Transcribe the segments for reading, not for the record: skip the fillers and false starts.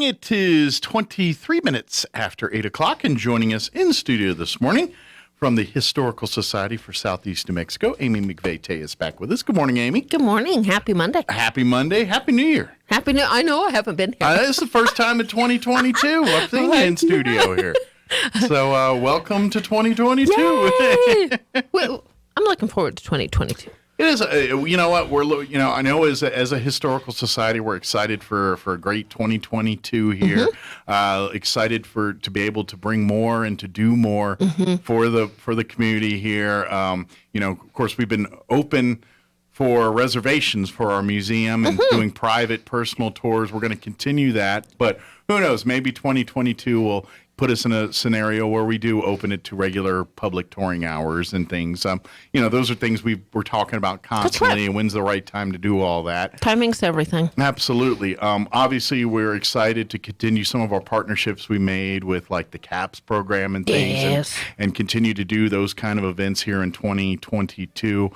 morning. It is 23 minutes after 8 o'clock, and joining us in studio this morning from the Historical Society for Southeast New Mexico, Amy McVay-Tellez is back with us. Good morning, Amy. Good morning. Happy Monday. Happy Monday. Happy New Year. I know I haven't been here. This is the first time in 2022 I've seen you in studio here. So welcome to 2022. Well, I'm looking forward to 2022. It is, you know what, I know as a historical society, we're excited for a great 2022 here. Excited to be able to bring more and to do more for the community here. Of course, we've been open for reservations for our museum and doing private, personal tours. We're going to continue that, but who knows, maybe 2022 will put us in a scenario where we do open it to regular public touring hours and things. Those are things we're talking about constantly, and when's the right time to do all that. Timing's everything. Absolutely. Obviously, we're excited to continue some of our partnerships we made with like the CAPS program and things, and continue to do those kind of events here in 2022.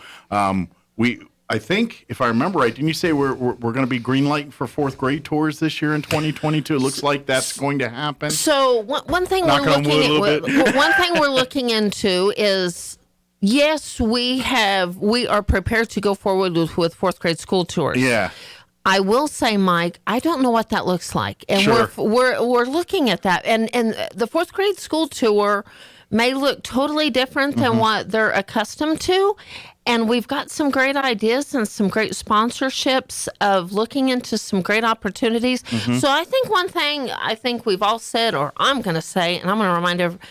I think, if I remember right, didn't you say we're going to be greenlighting for fourth grade tours this year in 2022? It looks like that's going to happen. So one thing we're looking into is, yes, we are prepared to go forward with fourth grade school tours. Yeah. I will say, Mike, I don't know what that looks like, and we're looking at that, and the fourth grade school tour may look totally different than what they're accustomed to. And we've got some great ideas and some great sponsorships of looking into some great opportunities. So I think one thing we've all said, or I'm going to say, and I'm going to remind everyone,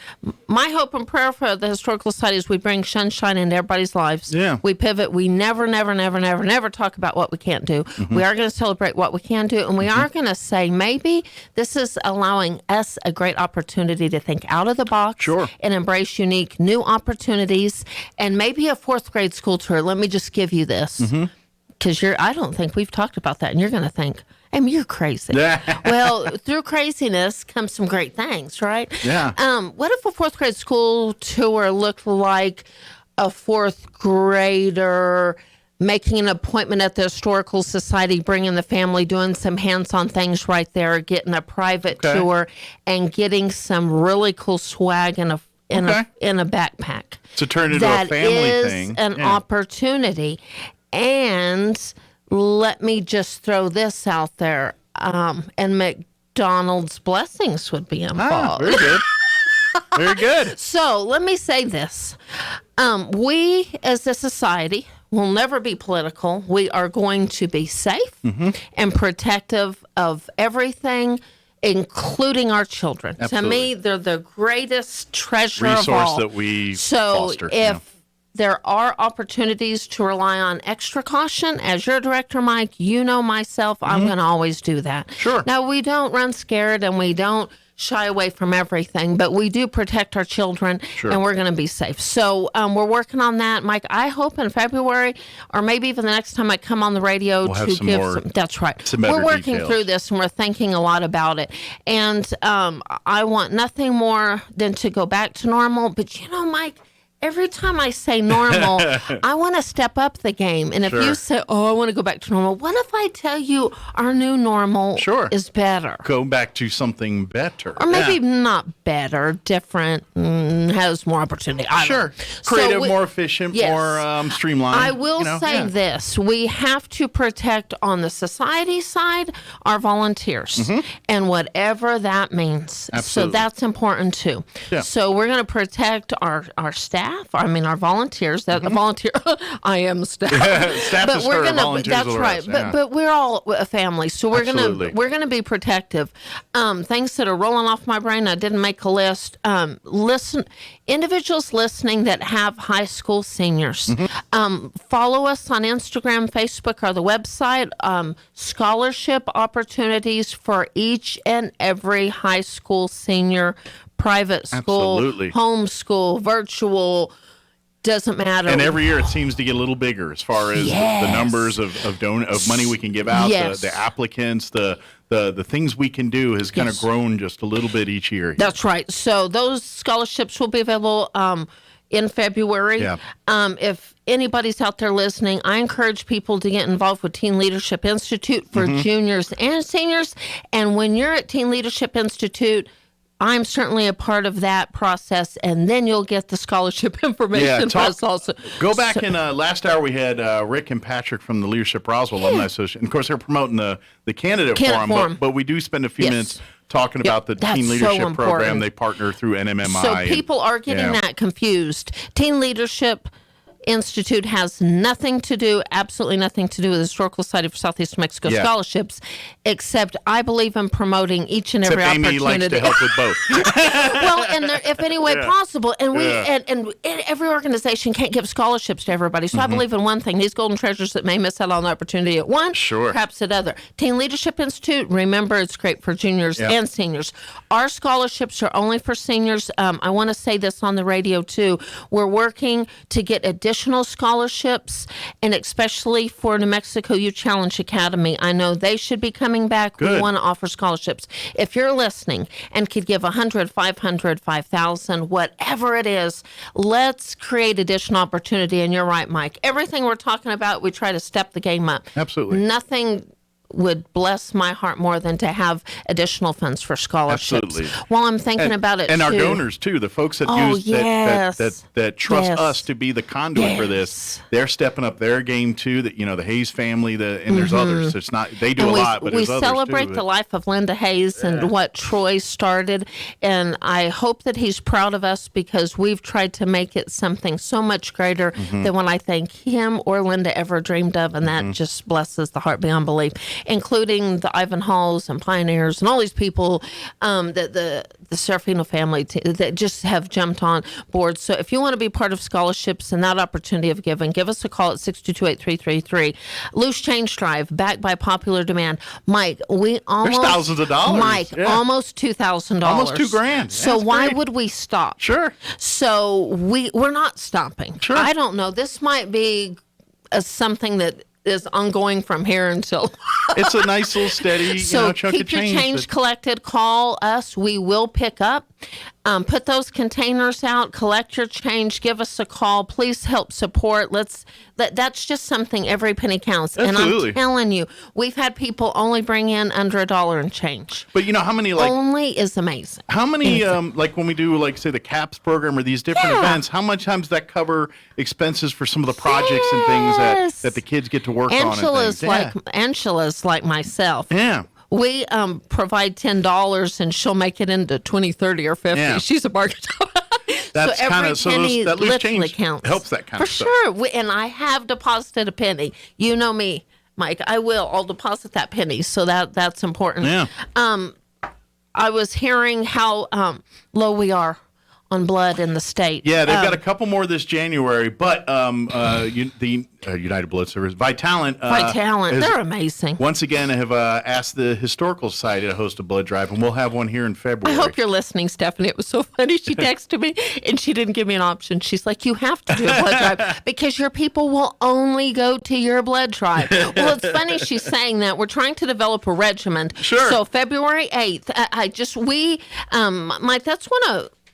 my hope and prayer for the Historical Society is we bring sunshine into everybody's lives. Yeah. We pivot. We never talk about what we can't do. We are going to celebrate what we can do. And we are going to say maybe this is allowing us a great opportunity to think out of the box and embrace unique new opportunities. And maybe a fourth grade school tour. Let me just give you this, because I don't think we've talked about that, and you're going to think, Amy, you're crazy. Well, through craziness comes some great things, right? Yeah. What if a fourth grade school tour looked like a fourth grader making an appointment at the Historical Society, bringing the family, doing some hands-on things right there, getting a private tour, and getting some really cool swag in a backpack. To turn into a family thing. That is an opportunity. And let me just throw this out there. And McDonald's blessings would be involved. Very good. Very good. So let me say this. We as a society will never be political. We are going to be safe and protective of everything, including our children. Absolutely. To me, they're the greatest treasure resource of all. that we foster. So if there are opportunities to rely on extra caution, as your director, Mike, you know myself, I'm going to always do that. Sure. Now, we don't run scared and we don't shy away from everything, but we do protect our children, and we're going to be safe. So we're working on that, Mike. I hope in February, or maybe even the next time I come on the radio, that's right. We're working through this, and we're thinking a lot about it. And I want nothing more than to go back to normal. But Mike, every time I say normal, I want to step up the game. And if you say, I want to go back to normal, what if I tell you our new normal is better? Go back to something better. Or maybe not better, different, has more opportunity. Creative, more efficient, more streamlined. I will say this. We have to protect on the society side our volunteers and whatever that means. Absolutely. So that's important too. Yeah. So we're going to protect our staff. Our volunteers. That volunteer. I am staff. Staff is for volunteers. That's right. But we're all a family, so we're gonna be protective. Things that are rolling off my brain. I didn't make a list. Individuals listening that have high school seniors. Follow us on Instagram, Facebook, or the website. Scholarship opportunities for each and every high school senior. Private school, homeschool, virtual, doesn't matter. And every year it seems to get a little bigger as far as the numbers of money we can give out, the applicants, the things we can do has kind of grown just a little bit each year. That's right. So those scholarships will be available. in February. Yeah. If anybody's out there listening, I encourage people to get involved with Teen Leadership Institute for juniors and seniors. And when you're at Teen Leadership Institute, I'm certainly a part of that process, and then you'll get the scholarship information for us also. Go back in last hour we had Rick and Patrick from the Leadership Roswell Alumni Association. And of course, they're promoting the candidate forum, but we do spend a few minutes talking about the Teen Leadership program. They partner through NMMI. So people are getting that confused. Teen Leadership Institute has nothing to do, absolutely nothing to do with the Historical Society for Southeast Mexico scholarships, except I believe in promoting each and every opportunity. Amy likes to help with both. Well, and if any way possible, and and every organization can't give scholarships to everybody. So I believe in one thing: these golden treasures that may miss out on the opportunity at one, perhaps at other. Teen Leadership Institute, remember, it's great for juniors and seniors. Our scholarships are only for seniors. I want to say this on the radio too. We're working to get additional scholarships, and especially for New Mexico Youth Challenge Academy. I know they should be coming back. Good. We want to offer scholarships. If you're listening and could give 100, 500, 5,000, whatever it is, let's create additional opportunity. And you're right, Mike. Everything we're talking about, we try to step the game up. Absolutely. Nothing would bless my heart more than to have additional funds for scholarships. Absolutely. While I'm thinking about it, and too, our donors too, the folks that that trust us to be the conduit for this, they're stepping up their game too. That the Hayes family, and there's others. It's not they do a lot, but we there's others celebrate too, the life of Linda Hayes and what Troy started, and I hope that he's proud of us because we've tried to make it something so much greater than what I think him or Linda ever dreamed of, and that just blesses the heart beyond belief. Including the Ivan Halls and Pioneers and all these people that the Serafino family that just have jumped on board. So if you want to be part of scholarships and that opportunity of giving, give us a call at 622-8333. Loose Change Drive, backed by popular demand. Mike, there's thousands of dollars. Mike, almost $2,000. Almost $2,000. So why would we stop? Sure. So we're not stopping. Sure. I don't know. This might be something that is ongoing from here until it's a nice little steady chunk of change. Keep your change collected. Call us. We will pick up. Put those containers out. Collect your change. Give us a call. Please help support. That's just something. Every penny counts. Absolutely. And I'm telling you, we've had people only bring in under $1 and change. But how many only is amazing. How many like when we do say the CAPS program or these different events? How much times does that cover expenses for some of the projects and things that the kids get to work on? Angela's like myself. Yeah. We provide $10 and she'll make it into 20, 30, or 50. Yeah. She's a bargain. That's kind of that loose change counts. Helps that kind of stuff. For sure. And I have deposited a penny. You know me, Mike. I'll deposit that penny. So that's important. Yeah. I was hearing how low we are on blood in the state. Yeah, they've got a couple more this January, but the United Blood Service, Vitalant, they're amazing. Once again, have asked the Historical Society to host a blood drive, and we'll have one here in February. I hope you're listening, Stephanie. It was so funny. She texted me, and she didn't give me an option. She's like, you have to do a blood drive because your people will only go to your blood drive. Well, it's funny she's saying that. We're trying to develop a regimen. Sure. So February 8th, Mike, that's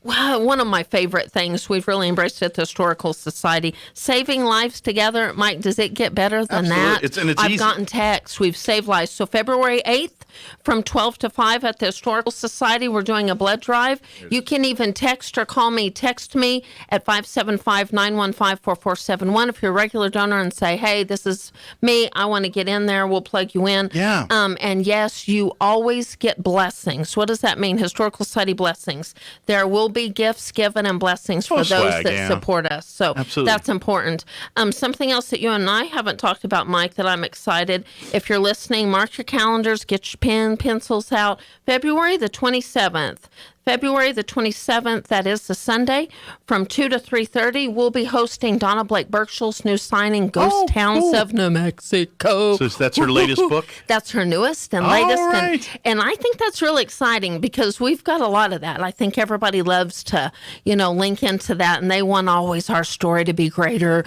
one of my favorite things. We've really embraced at the Historical Society. Saving lives together. Mike, does it get better than that? It's I've easy. gotten texts. We've saved lives. So February 8th from 12 to 5 at the Historical Society, we're doing a blood drive. You can even text or call me. Text me at 575-915-4471 if you're a regular donor and say, hey, this is me. I want to get in there. We'll plug you in. Yeah. And yes, you always get blessings. What does that mean? Historical Society blessings. There will be gifts given and blessings for those that support us. So that's important. Something else that you and I haven't talked about, Mike, that I'm excited. If you're listening, mark your calendars, get your pencils out. February the 27th. February the 27th, that is the Sunday, from 2 to 3:30, we'll be hosting Donna Blake Burchell's new signing, Ghost Towns of New Mexico. So that's her latest book? That's her newest and latest. Right. And I think that's really exciting because we've got a lot of that. I think everybody loves to, link into that, and they want always our story to be greater,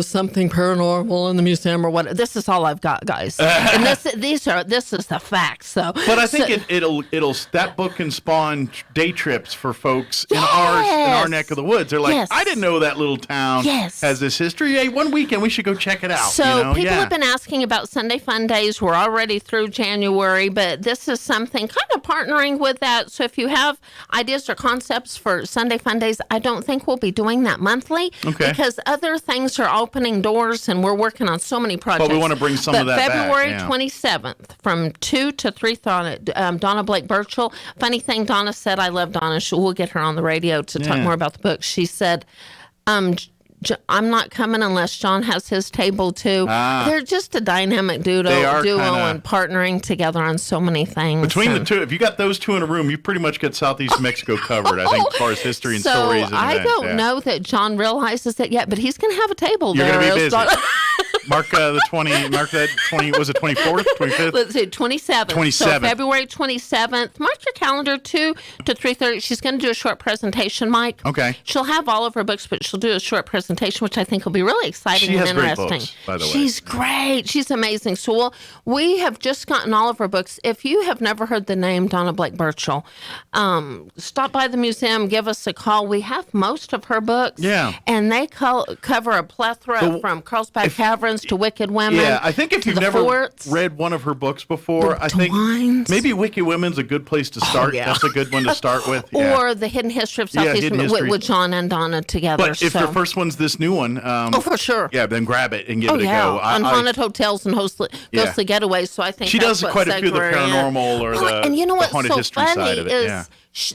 something paranormal in the museum or what. This is all I've got, guys. And this is the facts. So, but I think it'll that book can spawn day trips for folks in our neck of the woods. They're like, Yes. I didn't know that little town has this history. Hey, one weekend we should go check it out. So people have been asking about Sunday Fun Days. We're already through January, but this is something kind of partnering with that. So if you have ideas or concepts for Sunday Fun Days, I don't think we'll be doing that monthly because other things are opening doors and we're working on so many projects. But we want to bring some of that February back. 27th from 2 to 3, Donna Blake Burchell. Funny thing, Donna said, I love Donna. We'll get her on the radio to talk more about the book. She said, I'm not coming unless John has his table too. They're just a dynamic duo and partnering together on so many things. Between the two, if you got those two in a room, you pretty much got Southeast Mexico covered, I think, as far as history and stories. And I events. don't know that John realizes it yet, but he's going to have a table You're there. You're going to be busy. Mark the 20. Mark that 20. Was it 24th, 25th? Let's see, 27th. 27th. So February 27th. Mark your calendar 2 to 3:30. She's going to do a short presentation, Mike. Okay. She'll have all of her books, but she'll do a short presentation, which I think will be really exciting and interesting. Great books, by the way. She's great. She's amazing. So we have just gotten all of her books. If you have never heard the name Donna Blake Burchell, stop by the museum. Give us a call. We have most of her books. Yeah. And they cover a plethora from Carlsbad Caverns to Wicked Women. Yeah, I think if you've never read one of her books before, I think maybe Wicked Women's a good place to start. That's a good one to start with. Or The Hidden History of Southeast with John and Donna together. But if your first one's this new one, for sure. Yeah, then grab it and give it a go. On haunted hotels and ghostly getaways. So I think she does quite a few of the paranormal or the haunted history side of it.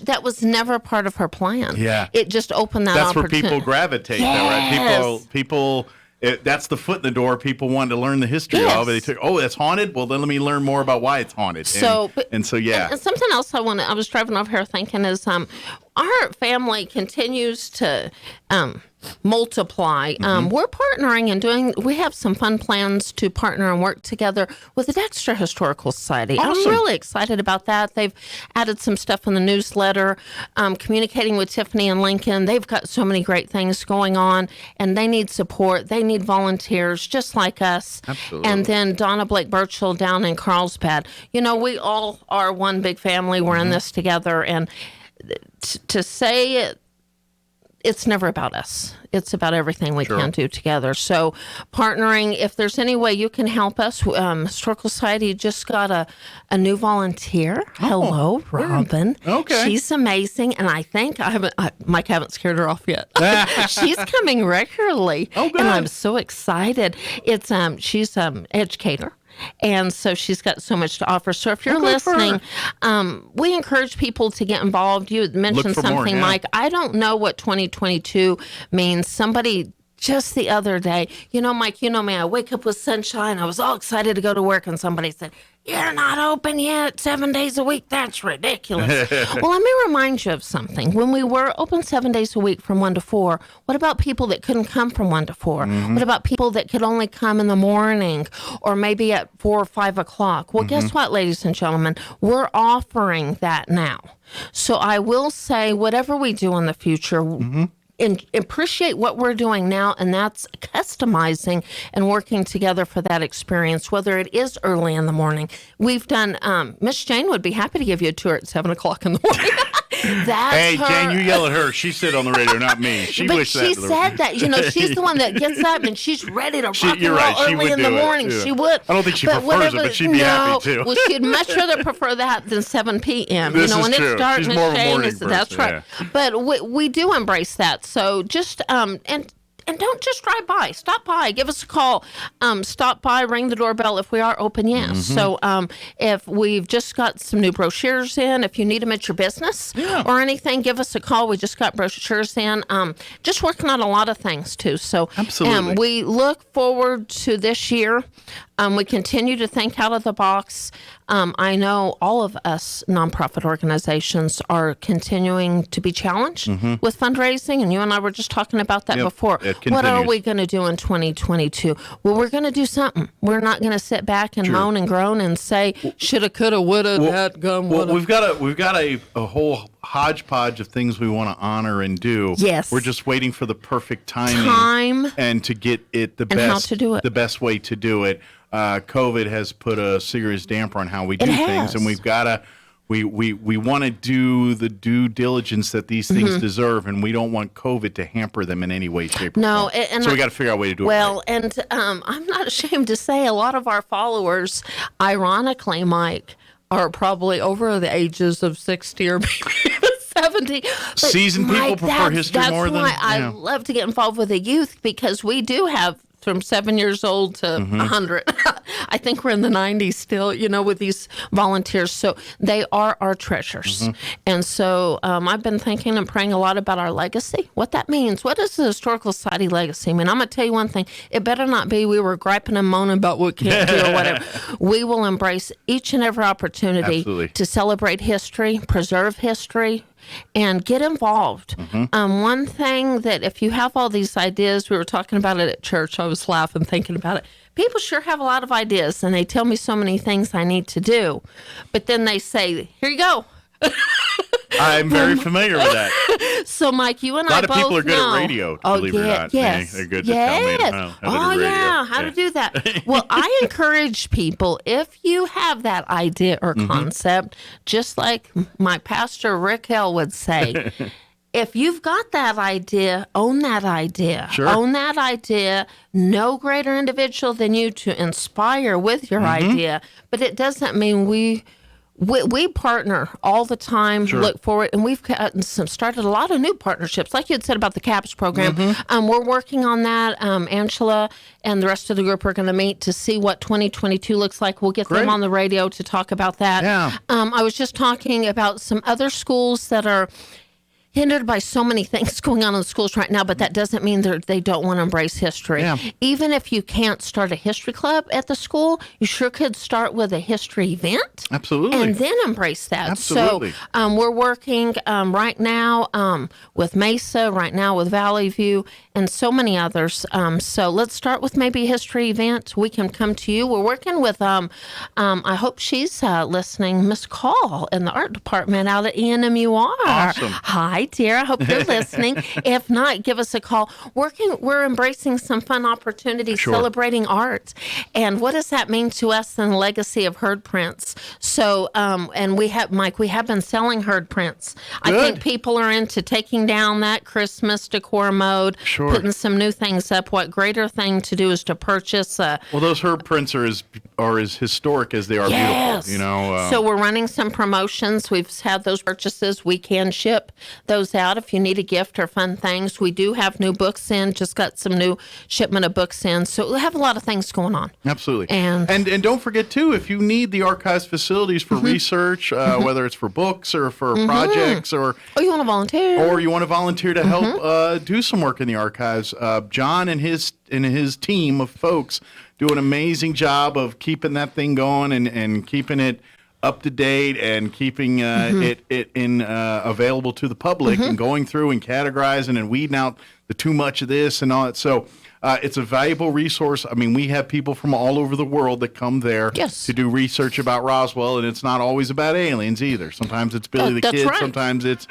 That was never part of her plan. Yeah, it just opened that opportunity. That's where people gravitate, though, right? People. That's the foot in the door. People wanted to learn the history of it. They took, it's haunted. Well, then let me learn more about why it's haunted. And something else I was driving over here thinking is, our family continues to multiply. We're partnering and we have some fun plans to partner and work together with the Dexter Historical Society. Awesome. I'm really excited about that. They've added some stuff in the newsletter, communicating with Tiffany and Lincoln. They've got so many great things going on, and they need support. They need volunteers just like us. Absolutely. And then Donna Blake Burchell down in Carlsbad. We all are one big family. We're in this together, and to say it's never about us. It's about everything we can do together. So partnering, if there's any way you can help us, Historical Society just got a new volunteer. Hello, Robin. Okay. She's amazing. And I think Mike, I haven't scared her off yet. She's coming regularly. Oh, good. And I'm so excited. It's she's an educator. And so she's got so much to offer. So if you're listening, we encourage people to get involved. You had mentioned something, Mike. I don't know what 2022 means. Somebody just the other day, Mike, you know me, I wake up with sunshine. I was all excited to go to work, and somebody said, "You're not open yet 7 days a week. That's ridiculous." Well, let me remind you of something. When we were open 7 days a week from 1 to 4, what about people that couldn't come from 1 to 4? What about people that could only come in the morning or maybe at 4 or 5 o'clock? Well, guess what, ladies and gentlemen? We're offering that now. So I will say, whatever we do in the future, and appreciate what we're doing now, and that's customizing and working together for that experience, whether it is early in the morning. We've done, Miss Jane would be happy to give you a tour at 7 o'clock in the morning. Hey, Jane, you yell at her. She said on the radio, not me. She wished that. She said that. She's the one that gets up and she's ready to rock and roll early in the morning. Yeah. She would. I don't think she prefers it, but she'd be happy too. Well, she'd much rather prefer that than 7 p.m. This is when true. it's dark, She's Miss more of a Jane morning is that's person, right. But we do embrace that. So just and don't just drive by. Stop by. Give us a call. Stop by. Ring the doorbell if we are open, yes. So if we've just got some new brochures in, if you need them at your business or anything, give us a call. We just got brochures in. Just working on a lot of things, too. So absolutely. We look forward to this year. We continue to think out of the box. I know all of us nonprofit organizations are continuing to be challenged with fundraising, and you and I were just talking about that before. What are we going to do in 2022? Well, we're going to do something. We're not going to sit back and moan and groan and say, shoulda, coulda, woulda, that gum, woulda. Well, we've got a whole hodgepodge of things we want to honor and do. Yes. We're just waiting for the perfect timing and to get it the best, how to do it. The best way to do it. COVID has put a serious damper on how we do things, and we've got we want to do the due diligence that these things deserve, and we don't want COVID to hamper them in any way, shape, or form. And so we got to figure out a way to do it. Well, and I'm not ashamed to say a lot of our followers, ironically, Mike, are probably over the ages of 60 or maybe 70. But seasoned people prefer history more than. That's why I love to get involved with the youth, because we do have from 7 years old to 100. I think we're in the 90s still, with these volunteers. So they are our treasures. And so I've been thinking and praying a lot about our legacy, what that means. What is the Historical Society legacy? I mean, I'm going to tell you one thing. It better not be we were griping and moaning about what we can't do or whatever. We will embrace each and every opportunity to celebrate history, preserve history, and get involved. One thing that if you have all these ideas, we were talking about it at church, I was laughing thinking about it. People sure have a lot of ideas, and they tell me so many things I need to do. But then they say, here you go. I'm very familiar with that. So, Mike, you and I both know. A lot of people are good at radio, believe it or not. Yes. They're good to tell me how to do radio. How to do that. Well, I encourage people, if you have that idea or concept, just like my pastor Rick Hill would say, if you've got that idea, own that idea. Sure. Own that idea. No greater individual than you to inspire with your idea. But it doesn't mean we partner all the time, look forward, and we've started a lot of new partnerships, like you had said about the CAPS program. We're working on that. Angela and the rest of the group are going to meet to see what 2022 looks like. We'll get them on the radio to talk about that. Yeah. I was just talking about some other schools that are hindered by so many things going on in the schools right now, but that doesn't mean they don't want to embrace history. Yeah. Even if you can't start a history club at the school, you sure could start with a history event. Absolutely. And then embrace that. Absolutely. So we're working right now with Mesa, right now with Valley View, and so many others. So let's start with maybe a history event. We can come to you. We're working with, I hope she's listening, Miss Call in the art department out at ENMUR. Awesome. Hi, dear. I hope you're listening. If not, give us a call. We're embracing some fun opportunities, celebrating art. And what does that mean to us in the legacy of herd prints? So, and we have been selling herd prints. Good. I think people are into taking down that Christmas decor mode, putting some new things up. What greater thing to do is to purchase well, those herd prints are as historic as they are beautiful, So we're running some promotions. We've had those purchases. We can ship those out if you need a gift or fun things. We do have new books in, just got some new shipment of books in. So we have a lot of things going on. Absolutely. And don't forget, too, if you need the archives facilities for research, whether it's for books or for projects or you want to volunteer. Or you want to volunteer to help do some work in the archives, John and his team of folks do an amazing job of keeping that thing going and keeping it up to date and keeping it in available to the public and going through and categorizing and weeding out the too much of this and all that. So it's a valuable resource. I mean, we have people from all over the world that come there to do research about Roswell, and it's not always about aliens either. Sometimes it's Billy the Kid. Right. Sometimes it's,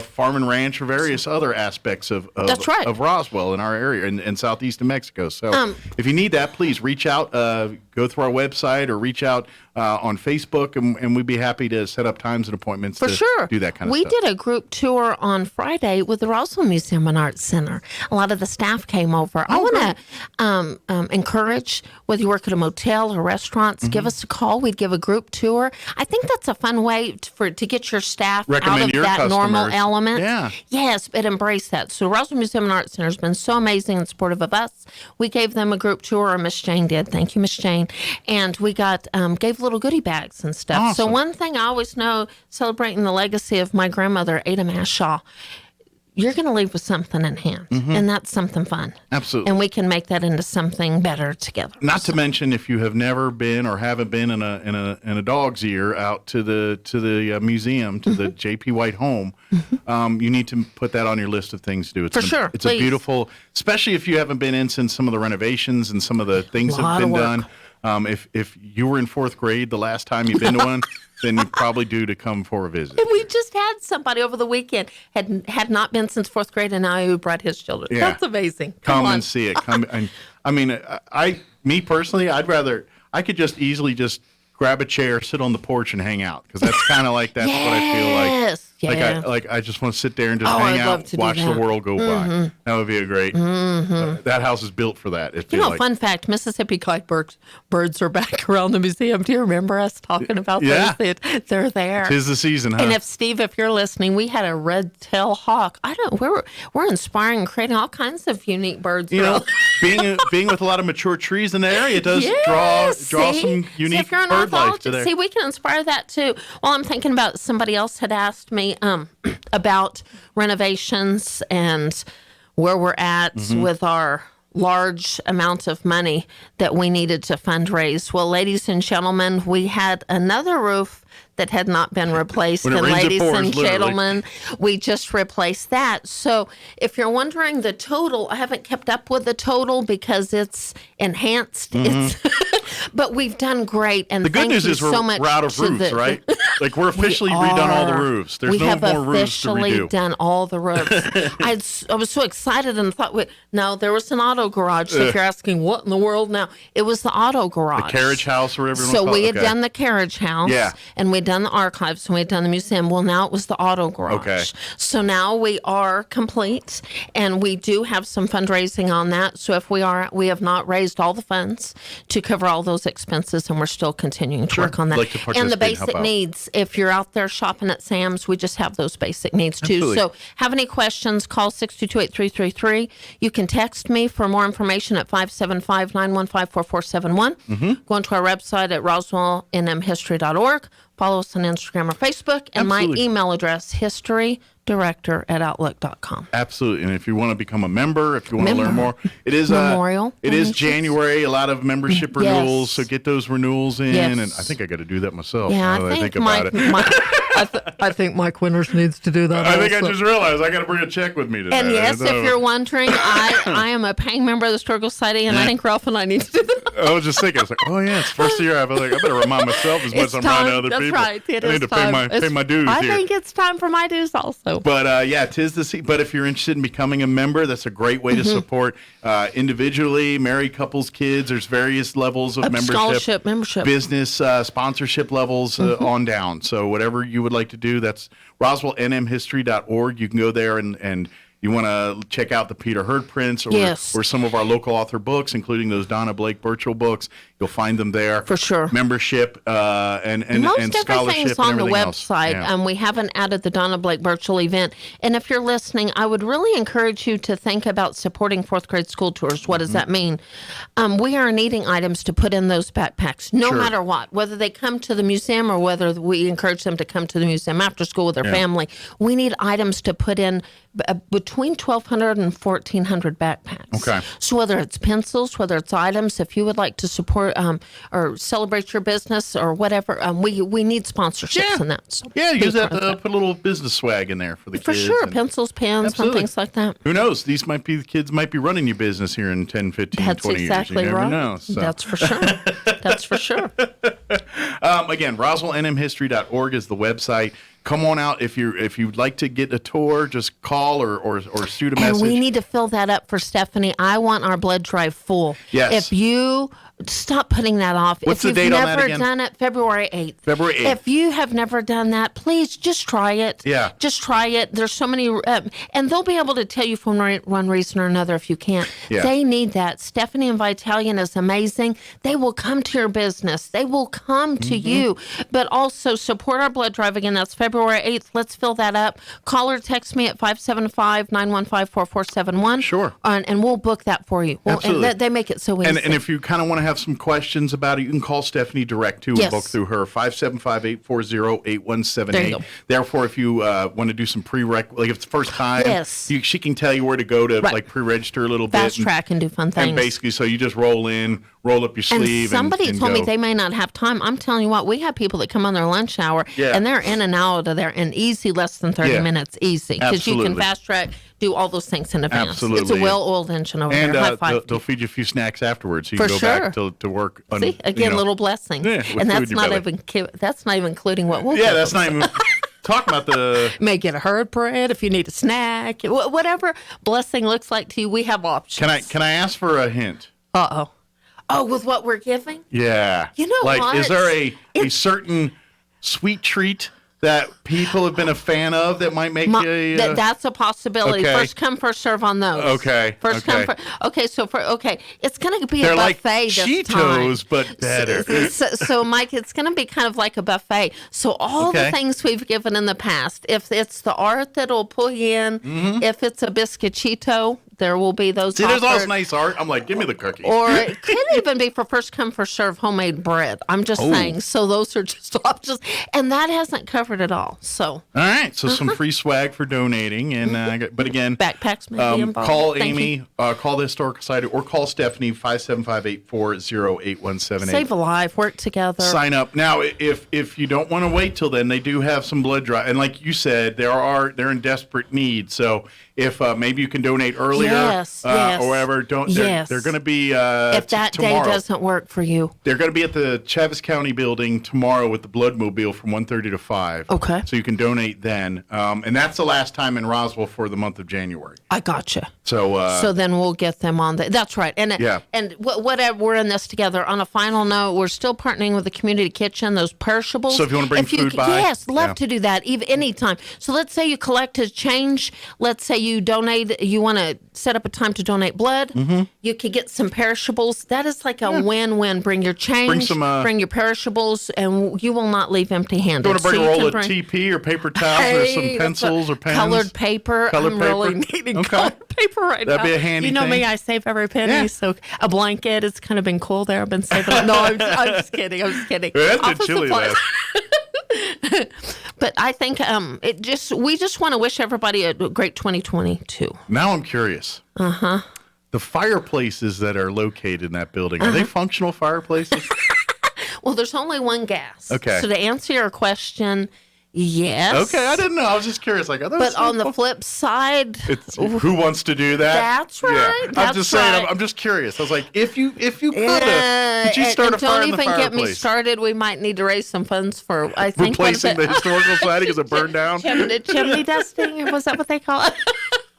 farm and ranch or various other aspects of Roswell in our area in southeast New Mexico. So if you need that, please reach out, go through our website or reach out on Facebook, and we'd be happy to set up times and appointments to do that kind of stuff. We did a group tour on Friday with the Roswell Museum and Arts Center. A lot of the staff came over. I want to encourage, whether you work at a motel or restaurants, give us a call. We'd give a group tour. I think that's a fun way to get your staff out of that normal element. Yeah. Yes, but embrace that. So Roswell Museum and Arts Center has been so amazing and supportive of us. We gave them a group tour, or Miss Jane did. Thank you, Miss Jane. And we gave little goodie bags and stuff. Awesome. So one thing I always know, celebrating the legacy of my grandmother, Ada Mashaw, you're going to leave with something in hand, and that's something fun. Absolutely. And we can make that into something better together. Not to mention, if you have never been or haven't been in a dog's ear out to the museum, to the J.P. White home, you need to put that on your list of things to do. It's Please. a beautiful, especially if you haven't been in since some of the renovations and some of the things that have been done. If you were in fourth grade the last time you've been to one, then you probably due to come for a visit. And we just had somebody over the weekend had not been since fourth grade, and now he brought his children. Yeah. That's amazing. Come and see it. Me personally, I could just easily just grab a chair, sit on the porch, and hang out, because that's kind of like what I feel like. Yes. Yeah. I just want to sit there and just I'd hang love out, to do watch the that. world go by. That would be a great. That house is built for that. Fun fact: Mississippi Blackbirds are back around the museum. Do you remember us talking about Yeah. those? They're there. 'Tis the season, huh? And if you're listening, we had a red-tailed hawk. We're inspiring and creating all kinds of unique birds. You know, being with a lot of mature trees in the area does draw some unique if you're an bird life to there. See, we can inspire that too. Well, I'm thinking about somebody else had asked me about renovations and where we're at with our large amount of money that we needed to fundraise. Well, ladies and gentlemen, we had another roof that had not been replaced. When it And rains, it ladies pours, and literally. gentlemen, we just replaced that. So if you're wondering the total, I haven't kept up with the total because it's enhanced. But we've done great. And The good thank news you is we're so much out of to roofs, right? Like, we're officially redone all the roofs. There's we no have more roofs to officially redo. done all the roofs. I was so excited and thought, no, there was an auto garage. So if you're asking what in the world now, it was the auto garage. The carriage house, or everyone. So calls we it. had done the carriage house, and we'd done the archives, and we'd done the museum. Well, now it was the auto garage. Okay. So now we are complete, and we do have some fundraising on that. So if we have not raised all the funds to cover all those expenses, and we're still continuing to work on that. Like to And the participate and help basic out. needs, if you're out there shopping at Sam's, we just have those basic needs too. Absolutely. So have any questions, call 622-8333. You can text me for more information at 575-915-4471. Go onto our website at roswellnmhistory.org. Follow us on Instagram or Facebook. And Absolutely. my email address, historydirector@outlook.com. Absolutely, and if you want to become a member, if you want to learn more, it is Memorial It is donations. January. A lot of membership renewals, so get those renewals in. Yes. And I think I got to do that myself. Yeah, now that I think about it. I think Mike Winters needs to do that. I think I also. just realized I got to bring a check with me today. And yes, So- if you're wondering, I am a paying member of the Historical Society, and I think Ralph and I need to do that. I was just thinking, I was like, oh yeah, it's first year. I better remind myself as much as I'm reminding other That's people. right. It I need is to time. pay my dues I here. think it's time for my dues also. But tis the season. But if you're interested in becoming a member, that's a great way to support individually, married couples, kids. There's various levels of Scholarship, membership. business sponsorship levels on down. So whatever you would like to do, that's roswellnmhistory.org. You can go there and you want to check out the Peter Hurd prints or some of our local author books, including those Donna Blake Birchall books. You'll find them there. For sure. Membership and Most scholarship everything's on and the everything else. website. Yeah. We haven't added the Donna Blake Birchall event. And if you're listening, I would really encourage you to think about supporting fourth grade school tours. What does that mean? We are needing items to put in those backpacks, no matter what, whether they come to the museum or whether we encourage them to come to the museum after school with their family. We need items to put in between 1,200 and 1,400 backpacks. Okay. So whether it's pencils, whether it's items, if you would like to support or celebrate your business or whatever, we need sponsorships in that. So Yeah, be use that part of to put a little business swag in there for the For kids. sure, and pencils, pens, Absolutely. and things like that. Who knows? The kids might be running your business here in 10, 15, That's 20 exactly years. You never right. know. So. That's for sure. That's for sure. Again, roswellnmhistory.org is the website. Come on out if you'd like to get a tour. Just call or shoot a message. And we need to fill that up for Stephanie. I want our blood drive full. Yes. If you stop putting that off. What's the if date you've on that never again? done it, February 8th. February 8th. If you have never done that, please just try it. Yeah. Just try it. There's so many, and they'll be able to tell you from one reason or another if you can't. Yeah. They need that. Stephanie and Vitalian is amazing. They will come to your business. They will come to you. But also support our blood drive. Again, that's February 8th. Let's fill that up. Call or text me at 575-915-4471. Sure. And we'll book that for you. Absolutely. And they make it so easy. And if you kind of want to have some questions about it, you can call Stephanie direct too and Yes. book through her 575-840-8178. There you go. Therefore, if you want to do some like if it's the first time, Yes. she can tell you where to go to Right. like pre-register a little Fast bit. track and do fun things. And basically, so you just roll in, roll up your sleeve. And somebody and told me go. they may not have time. I'm telling you what, we have people that come on their lunch hour and they're in and out of there in easy, less than 30 minutes, easy. Because you can Absolutely. fast track, do all those things in advance. Absolutely. It's a well-oiled engine over And there. High five. they'll feed you a few snacks afterwards, so you For can go sure. back to work. See, again, little blessings. Yeah, with and food that's in your not belly. that's not even including what we'll Yeah, give that's them. not even talking about the. May get a herd parade if you need a snack. Whatever blessing looks like to you, we have options. Can I ask for a hint? Uh-oh. Oh, with what we're giving? Yeah. You know like, what? Is there a certain sweet treat that people have been a fan of that might make that's a possibility. Okay. First come, first serve on those. Okay. First okay. come, it's going to be They're a like buffet this Cheetos, time. but better. So, Mike, it's going to be kind of like a buffet. So all the things we've given in the past, if it's the art that'll pull you in, if it's a biscuitito, there will be those. See, there's all this nice art. I'm like, give me the cookies. Or it could even be for first come, first serve homemade bread. I'm just saying. So those are just options. And that hasn't covered it all. So. All right. So some free swag for donating. And but again, backpacks may be involved. Call Amy, call the Historical Society, or call Stephanie, 575-840-8178. Save a life. Work together. Sign up. Now, if you don't want to wait till then, they do have some blood drive. And like you said, they're in desperate need. So if maybe you can donate earlier or whatever, they're going to be if that tomorrow. day doesn't work for you. They're going to be at the Chaves County building tomorrow with the Bloodmobile from 1:30 to 5. Okay. So you can donate then. And that's the last time in Roswell for the month of January. I gotcha. So then we'll get them on the. That's right. And whatever, we're in this together. On a final note, we're still partnering with the community kitchen. Those perishables. So if you want to bring food by, yes, love to do that. Even anytime. So let's say you collect a change. Let's say you donate. You want to set up a time to donate blood. Mm-hmm. You could get some perishables. That is like a win-win. Bring your change. Bring your perishables, and you will not leave empty-handed. You want to bring a roll of TP or paper towels or some pencils or pens? Colored paper. I'm really needing colored paper right now. That'd be a handy thing. You know me, I save every penny. So a blanket, it's kind of been cool there. I've been saving it. No, I'm just kidding. That's been chilly last. But I think we just want to wish everybody a great 2022. Now I'm curious. Uh-huh. The fireplaces that are located in that building, are they functional fireplaces? Well, there's only one gas. Okay. So to answer your question, yes. Okay, I didn't know. I was just curious. Like, but on the flip side, who wants to do that? That's right. Yeah. I'm just saying. I'm just curious. I was like, if you could you start a fire in the fireplace? Don't even get me started. We might need to raise some funds for replacing the Historical Society because it burned down. Chimney dusting. Was that what they call it?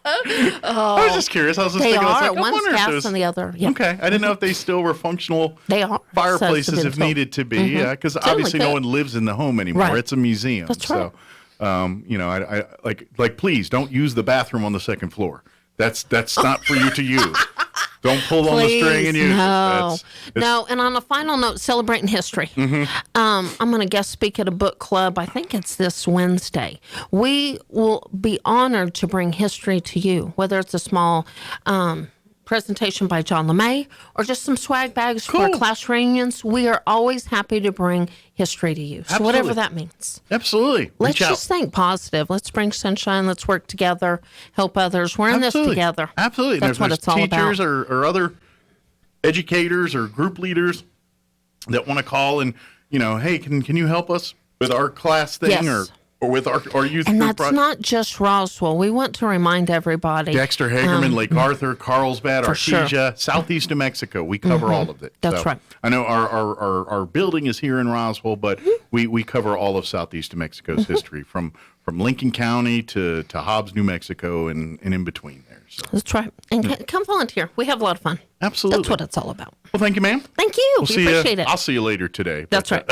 I was just curious. I was just thinking, one's gas and the other. Yeah. Okay, I didn't know if they still were functional. They are fireplaces if needed to be. Yeah, because obviously no one lives in the home anymore. Right. It's a museum. That's right. So, I like please don't use the bathroom on the second floor. That's not for you to use. Don't pull on the string and use it. No. And on a final note, celebrating history. Mm-hmm. I'm going to guest speak at a book club. I think it's this Wednesday. We will be honored to bring history to you, whether it's a small presentation by John LeMay or just some swag bags for class reunions. We are always happy to bring history to you. So whatever that means. Absolutely. Let's just think positive. Let's bring sunshine. Let's work together, help others. We're in this together. Absolutely. That's what it's all about. Teachers or other educators or group leaders that want to call and, hey, can you help us with our class thing? Yes. Or with our youth and group. And that's not just Roswell. We want to remind everybody. Dexter, Hagerman, Lake Arthur, Carlsbad, Artesia, southeast New Mexico. We cover all of it. That's right. I know our building is here in Roswell, but we cover all of southeast New Mexico's history from Lincoln County to Hobbs, New Mexico, and in between there. So. That's right. And come volunteer. We have a lot of fun. Absolutely. That's what it's all about. Well, thank you, ma'am. Thank you. We appreciate it. I'll see you later today. That's right.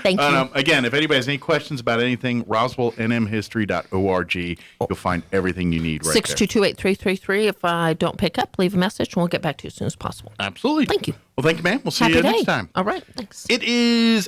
Thank you. Again, if anybody has any questions about anything, roswellnmhistory.org. You'll find everything you need right 622-8333. If I don't pick up, leave a message, and we'll get back to you as soon as possible. Absolutely. Thank you. Well, thank you, ma'am. We'll see you next time. All right. Thanks. It is